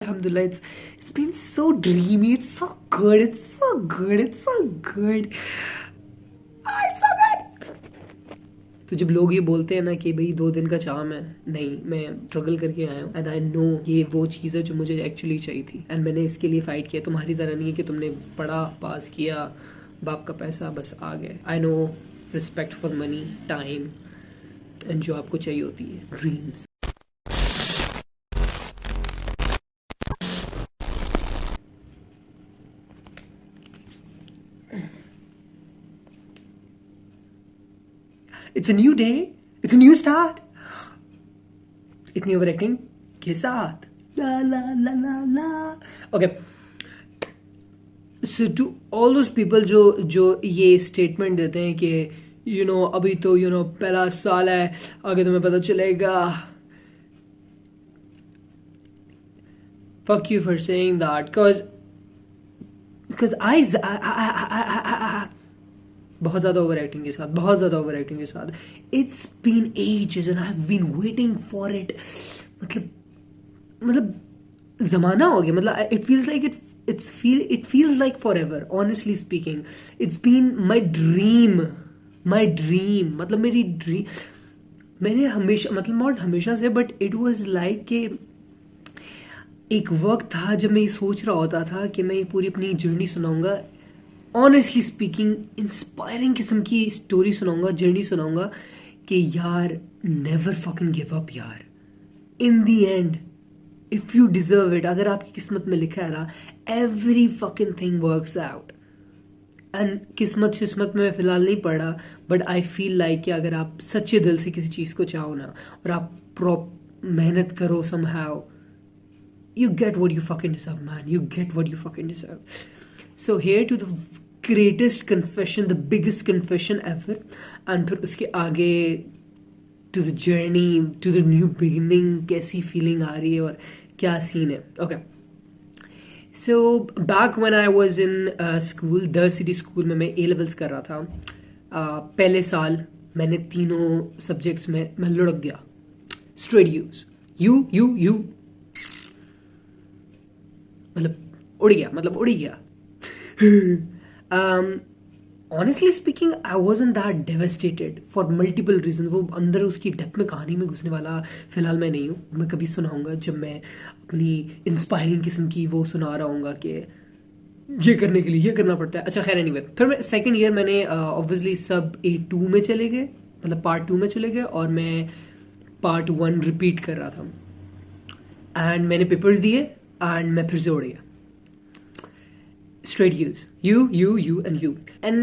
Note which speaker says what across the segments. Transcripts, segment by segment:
Speaker 1: Alhamdulillah, it's been so dreamy. It's so good. It's so good. It's so good. It's so good. तो जब लोग ये बोलते हैं ना कि भाई 2 दिन का चाम है, नहीं, मैं स्ट्रगल करके आया हूँ एंड आई नो ये वो चीज़ है जो मुझे एक्चुअली चाहिए थी एंड मैंने इसके लिए फाइट किया. तुम्हारी तरह नहीं है कि तुमने पढ़ा, पास किया, बाप का पैसा, बस आ गए. I know respect for money, time and जो आपको चाहिए होती है, dreams. It's a new day. It's a new start. इतनी ओवर एक्टिंग के साथ ला ला ला ला ला. Okay, so to all those people जो ये स्टेटमेंट देते हैं कि अभी तो पहला साल है, आगे तुम्हें पता चलेगा. Fuck you for saying that, because I बहुत ज़्यादा ओवर एक्टिंग के साथ it's been ages and I have been waiting for it. मतलब ज़माना हो गया. मतलब it feels like it feels like forever. Honestly speaking, it's been my dream. मतलब मेरी ड्रीम. मैंने हमेशा, मतलब नॉट हमेशा से, बट इट वॉज लाइक कि एक वक्त था जब मैं ये सोच रहा होता था कि मैं ये पूरी अपनी जर्नी सुनाऊंगा. ऑनेस्टली स्पीकिंग, इंस्पायरिंग किस्म की स्टोरी सुनाऊंगा, जर्नी सुनाऊंगा कि यार नेवर फकिंग गिव अप यार. In the end if you deserve it, अगर आपकी किस्मत में लिखा है ना, every fucking thing works out. And किस्मत में फिलहाल नहीं पड़ा, बट आई फील लाइक कि अगर आप सच्चे दिल से किसी चीज को चाहो ना और आप मेहनत करो, somehow you get what you fucking deserve, man. You get what you fucking deserve. So here to the greatest confession, the biggest confession ever, and फिर उसके आगे to the journey, to the new beginning, कैसी feeling आ रही है और क्या scene है. Okay. So back when I was in school, The City School में मैं A levels कर रहा था. पहले साल मैंने तीनों subjects में मैं लुढ़क गया. Straight U's. You. मतलब उड़ गया. Honestly speaking, I wasn't that devastated for multiple reasons. वो अंदर उसकी डेप्थ में कहानी में घुसने वाला फिलहाल मैं नहीं हूँ. मैं कभी सुनाऊंगा जब मैं अपनी इंस्पायरिंग किस्म की वो सुना रहा हूँगा कि ये करने के लिए ये करना पड़ता है. अच्छा खैर, एनीवे, फिर मैं सेकेंड ईयर मैंने ऑब्वियसली सब A2 में चले गए, मतलब पार्ट 2 में चले गए और मैं पार्ट 1 रिपीट कर रहा था. एंड मैंने पेपर्स दिए एंड मैं फिर से उड़ गया. Straight U's. You and you. And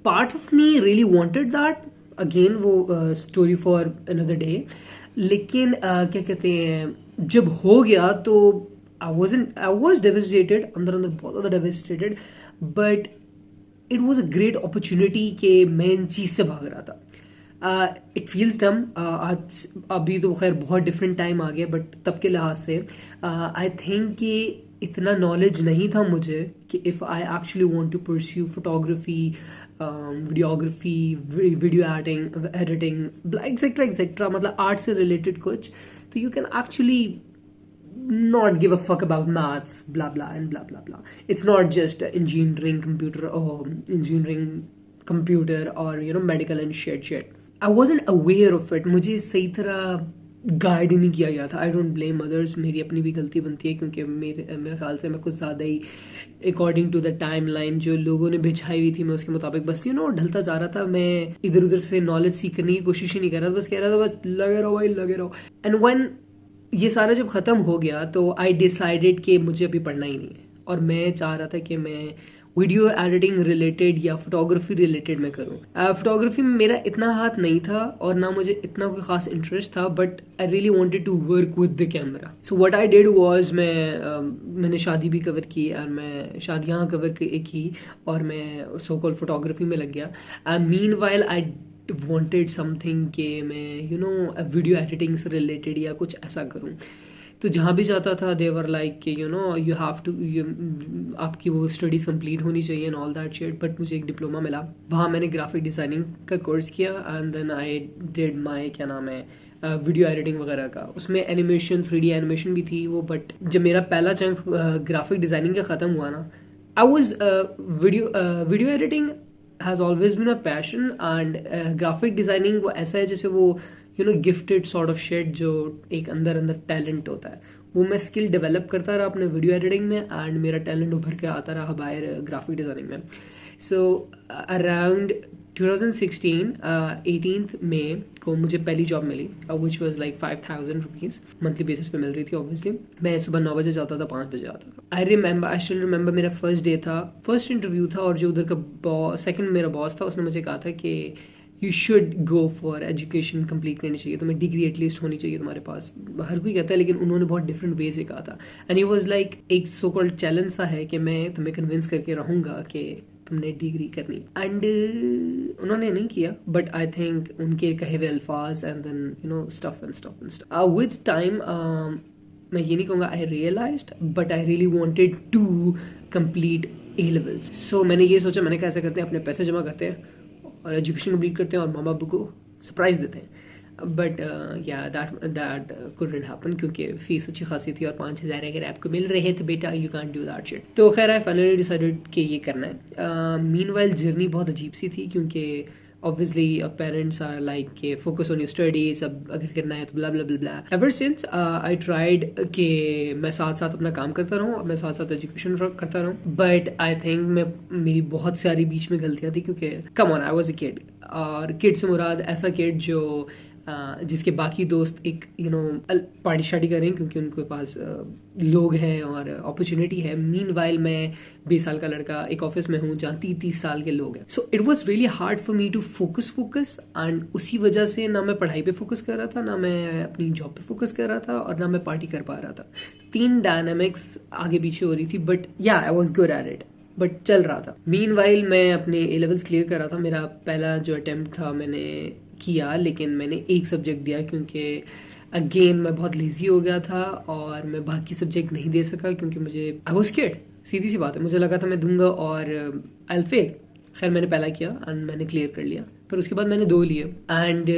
Speaker 1: part of me really wanted that. Again, वो story for another day. लेकिन क्या कहते हैं, जब हो गया तो I was devastated. अंदर बहुत ज़्यादा devastated. But it was a great opportunity कि मैं इन चीज़ से भाग रहा था. इट फील्स डम. आज अभी तो खैर बहुत डिफरेंट टाइम आ गया, बट तब के लिहाज से आई थिंक कि इतना नॉलेज नहीं था मुझे कि if I actually want to pursue photography, videography, video editing etcetera, मतलब आर्ट से रिलेटेड कुछ, तो you can actually not give a fuck about maths, blah blah and blah blah blah. It's not just engineering, computer or medical and shit. I wasn't aware of it. मुझे सही तरह guide नहीं किया गया था. I don't blame others. मेरी अपनी भी गलती बनती है क्योंकि मेरे ख्याल से मैं कुछ ज़्यादा ही according to the timeline जो लोगों ने बिछाई हुई थी, मैं उसके मुताबिक बस ढलता जा रहा था. मैं इधर उधर से नॉलेज सीख करने की कोशिश ही नहीं कर रहा था. बस कह रहा था बस लगे रहो भाई, लगे रहो. एंड व्हेन ये सारा जब ख़त्म हो गया तो आई डिसाइडेड कि मुझे अभी पढ़ना ही नहीं है और मैं चाह रहा था कि मैं वीडियो एडिटिंग रिलेटेड या फोटोग्राफी रिलेटेड में करूँ. फोटोग्राफी में मेरा इतना हाथ नहीं था और ना मुझे इतना कोई खास इंटरेस्ट था, but I really wanted to work with the camera. So what I did was, मैंने शादी भी कवर की और मैं शादियाँ कवर की और मैं सो कॉल्ड फोटोग्राफी में लग गया. मीनवाइल आई wanted something कि मैं वीडियो एडिटिंग से रिलेटेड या कुछ ऐसा करूं. तो जहाँ भी जाता था देवर लाइक कि यू हैव टू, आपकी वो स्टडीज़ कंप्लीट होनी चाहिए and all that shit. But मुझे एक डिप्लोमा मिला, वहाँ मैंने ग्राफिक डिज़ाइनिंग का कोर्स किया and then I did my क्या नाम है वीडियो एडिटिंग वगैरह का, उसमें एनिमेशन 3D एनिमेशन भी थी वो। बट जब मेरा पहला चंक ग्राफिक डिज़ाइनिंग का ख़त्म हुआ ना, I was video editing has always been a passion, and graphic designing वो ऐसा है जैसे वो गिफ्टेड सॉर्ट ऑफ शेड, जो एक अंदर अंदर टैलेंट होता है, वो मैं स्किल डेवलप करता रहा अपने वीडियो एडिटिंग में, एंड मेरा टैलेंट उभर के आता रहा बाहर ग्राफिक डिज़ाइनिंग में। सो अराउंड 2016 18th मई को मुझे पहली जॉब मिली, which was like 5000 rupees monthly basis पे मिल रही थी। ऑब्वियसली मैं सुबह 9 बजे जाता था, 5 बजे आता था। आई स्टिल रिमेंबर मेरा फर्स्ट डे था, फर्स्ट इंटरव्यू था, और जो उधर का सेकंड मेरा बॉस था, उसने मुझे कहा था कि you should go for education complete करनी चाहिए, तुम्हें डिग्री एटलीस्ट होनी चाहिए तुम्हारे पास। हर कोई कहता है, लेकिन उन्होंने बहुत डिफरेंट वे से कहा था। एंड ही वॉज लाइक एक सो कॉल्ड चैलेंज सा है कि मैं तुम्हें कन्विंस करके रहूंगा कि तुमने डिग्री करनी। एंड उन्होंने नहीं किया, बट आई थिंक उनके कहे हुए अल्फाज and then stuff with time, मैं ये नहीं कहूँगा I realised, but I really wanted to complete A levels. सो मैंने ये सोचा, मैंने कैसे करते हैं, अपने पैसे जमा करते हैं और एजुकेशन कंप्लीट करते हैं और माँ बाप को सरप्राइज देते हैं। बट या दैट कुडंट हैपन, क्योंकि फीस अच्छी खासी थी और 5000 अगर आपको मिल रहे थे बेटा, you can't do that shit. तो खैर आई फाइनली डिसाइडेड कि ये करना है। मीनवाइल जर्नी बहुत अजीब सी थी, क्योंकि obviously parents are like के focus on your studies, अब अगर करना है तो blah blah blah blah. Ever since I tried कि मैं साथ साथ अपना काम करता रहूँ और मैं साथ साथ एजुकेशन करता रहूँ, but I think मेरी बहुत सारी बीच में गलतियाँ थी, क्योंकि come on I was a kid, और kid से मुराद ऐसा kid जो जिसके बाकी दोस्त एक पार्टी शार्टी करें क्योंकि उनके पास लोग हैं और अपॉर्चुनिटी है। मीनवाइल मैं 20 साल का लड़का एक ऑफिस में हूँ जहाँ 30 साल के लोग हैं। So it was really hard for me to focus and उसी वजह से ना मैं पढ़ाई पे फोकस कर रहा था, ना मैं अपनी जॉब पे फोकस कर रहा था, और ना मैं पार्टी कर पा रहा था। 3 डायनामिक्स आगे पीछे हो रही थी, बट या I was good at it, but चल रहा था। मीनवाइल मैं अपने ए लेवल्स क्लियर कर रहा था। मेरा पहला जो अटेम्प्ट था मैंने किया, लेकिन मैंने एक सब्जेक्ट दिया क्योंकि अगेन मैं बहुत लेजी हो गया था और मैं बाकी सब्जेक्ट नहीं दे सका, क्योंकि मुझे आई वाज स्कैर्ड, सीधी सी बात है, मुझे लगा था मैं दूंगा और आई विल फेल। खैर मैंने पहला किया एंड मैंने क्लियर कर लिया, पर उसके बाद मैंने 2 लिए। एंड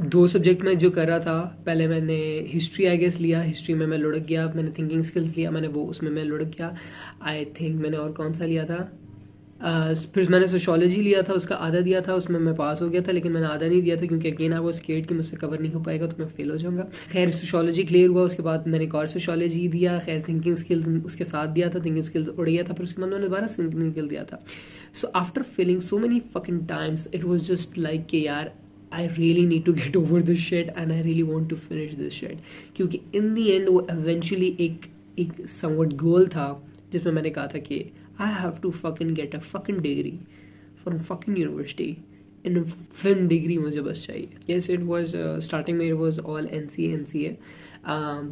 Speaker 1: 2 सब्जेक्ट में जो कर रहा था, पहले मैंने हिस्ट्री आई गेस लिया, हिस्ट्री में मैं लुढ़क गया। मैंने थिंकिंग स्किल्स लिया, मैंने वो उसमें मैं लुढ़क गया। आई थिंक मैंने और कौन सा लिया था, फिर मैंने सोशोलॉजी लिया था, उसका आधा दिया था, उसमें मैं पास हो गया था, लेकिन मैंने आधा नहीं दिया था क्योंकि अगेन आई वाज स्केर्ड कि मुझसे कवर नहीं हो पाएगा तो मैं फेल हो जाऊंगा। खैर सोशोलॉजी क्लियर हुआ, उसके बाद मैंने एक और सोशोलॉजी दिया। खैर थिंकिंग स्किल्स उसके साथ दिया था, थिंकिंग स्किल्स उड़ गया था, फिर उसके बाद मैंने दोबारा थिंकिंग स्किल दिया था। So after failing so many fucking times it was just like कि यार I really need to get over this shit and I really want to finish this shit, क्योंकि in the end वो eventually एक somewhat goal था जिसमें मैंने कहा था कि I have to fucking get a fucking degree from fucking university, in film degree मुझे बस चाहिए। Yes, it was starting में it was all NCA,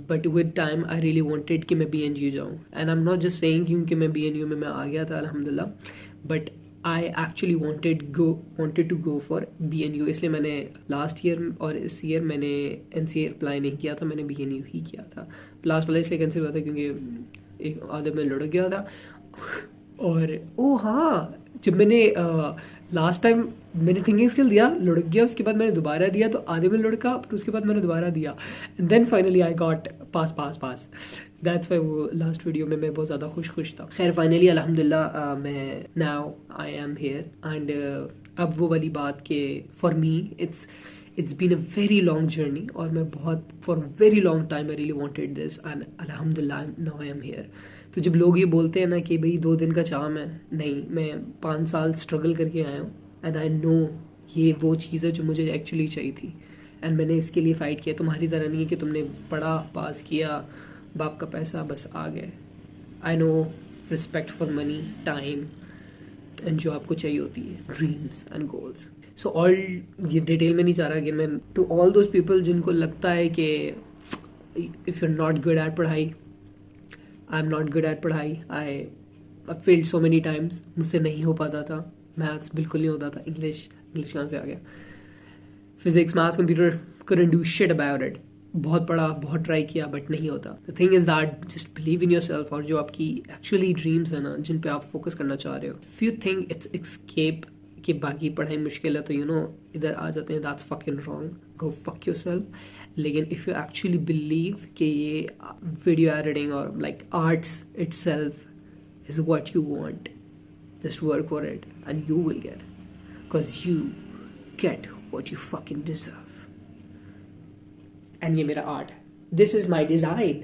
Speaker 1: but with time I really wanted कि मैं BNU जाऊँ, and I'm not just saying क्योंकि मैं BNU में मैं आ गया था अल्हम्दुलिल्लाह, but I actually wanted to go for BNU, इसलिए मैंने लास्ट ईयर और इस ईयर मैंने NCA अप्लाई नहीं किया था, मैंने BNU ही किया था। लास्ट वाला इसलिए कैंसिल हुआ था क्योंकि एक आधे में लुढ़क गया था। और ओ हाँ, जब मैंने लास्ट टाइम मैंने थिंकिंग स्किल दिया, लुढ़क गया, उसके बाद मैंने दोबारा दिया तो आधे में लुढ़का, फिर उसके बाद मैंने दोबारा दिया, and then finally I got pass. That's why वो लास्ट वीडियो में मैं बहुत ज़्यादा खुश था। खैर फाइनली अल्हम्दुलिल्लाह मैं now I am here, and अब वो वाली बात कि for me it's been a very long journey, और मैं बहुत for a very long time I really wanted this, and alhamdulillah now I am here। तो जब लोग ये बोलते हैं ना कि भाई 2 दिन का चाम है, नहीं, मैं 5 साल स्ट्रगल करके आया हूँ, एंड आई नो ये वो चीज़ है जो मुझे एक्चुअली चाहिए थी, एंड मैंने इसके लिए फ़ाइट किया। तुम्हारी तरह नहीं है कि तुमने पढ़ा, पास किया, बाप का पैसा, बस आ गए। I know respect for money, time, and जो आपको चाहिए होती है, dreams and goals. So all ये डिटेल में नहीं चाह रहा कि मैं टू ऑल दोज पीपल जिनको लगता है कि if you are not good at पढ़ाई, I am not good at पढ़ाई, I failed so many times, मुझसे नहीं हो पाता था, मैथ्स बिल्कुल नहीं होता था, इंग्लिश कहाँ से आ गया, physics, maths, computer, couldn't do shit about it। बहुत पढ़ा, बहुत ट्राई किया, बट नहीं होता। The thing is that just believe in your self, और जो आपकी एक्चुअली ड्रीम्स है ना, जिन पे आप फोकस करना चाह रहे हो, if you think it's escape कि बाकी पढ़ाई मुश्किल है तो इधर आ जाते हैं, that's fucking wrong. Go fuck yourself लेकिन इफ़ यू एक्चुअली बिलीव कि ये वीडियो एडिटिंग और like arts itself is what you want, just work for it and you will get, because you get what you fucking deserve. And ये मेरा art, this is my design.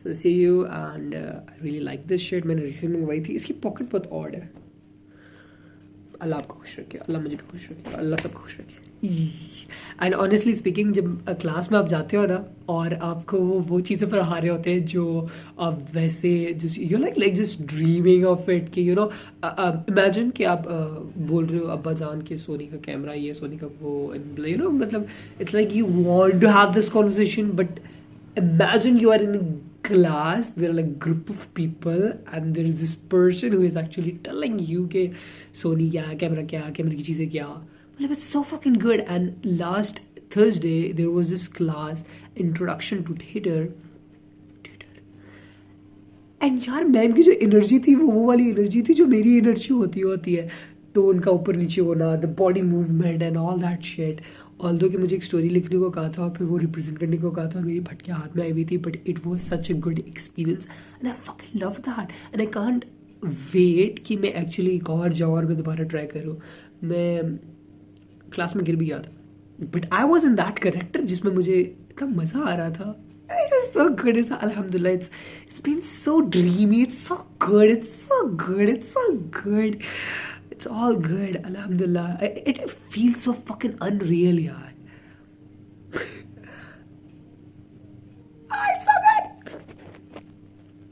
Speaker 1: So see you, and I really like this shirt. मैंने recently मंगवाई थी. इसकी pocket बहुत odd है. अल्लाह आपको खुश रखे, अल्लाह मुझे भी खुश रखे, अल्लाह सबको खुश रखे. एंड ऑनेस्टली स्पीकिंग, जब क्लास में आप जाते हो ना और आपको वो चीज़ें पढ़ा रहे होते हैं जो आप वैसे just you like just dreaming of it कि यू नो इमेजिन कि आप बोल रहे हो अब्बा जान के सोनी का कैमरा ये, सोनी का वो, यू नो मतलब it's like you want to have this conversation, but imagine you are in a class, there are like group of people and there is this person who is actually telling you कि सोनी क्या, camera की चीज़ें क्या, मतलब it's so fucking good. And last Thursday there was this class, introduction to theater, and यार ma'am की जो energy थी वो वाली एनर्जी थी जो मेरी एनर्जी होती है, टोन का ऊपर नीचे होना, the body movement and all that shit. Although कि मुझे एक स्टोरी लिखने को कहा था और फिर वो रिप्रेजेंट करने को कहा था, मेरी भटकियाँ हाथ में आई हुई थी, but it was such a good experience and I fucking love that and I can't wait कि मैं एक्चुअली एक और जाऊँ और मैं दोबारा ट्राई करूँ. मैं क्लास में गिर भी गया था, but I was in that character जिसमें मुझे इतना मज़ा आ रहा था. It was so good. It's alhamdulillah. It's been so dreamy. It's so good. It's so good. It's so good. It's all good. Alhamdulillah. It feels so fucking unreal, yaar.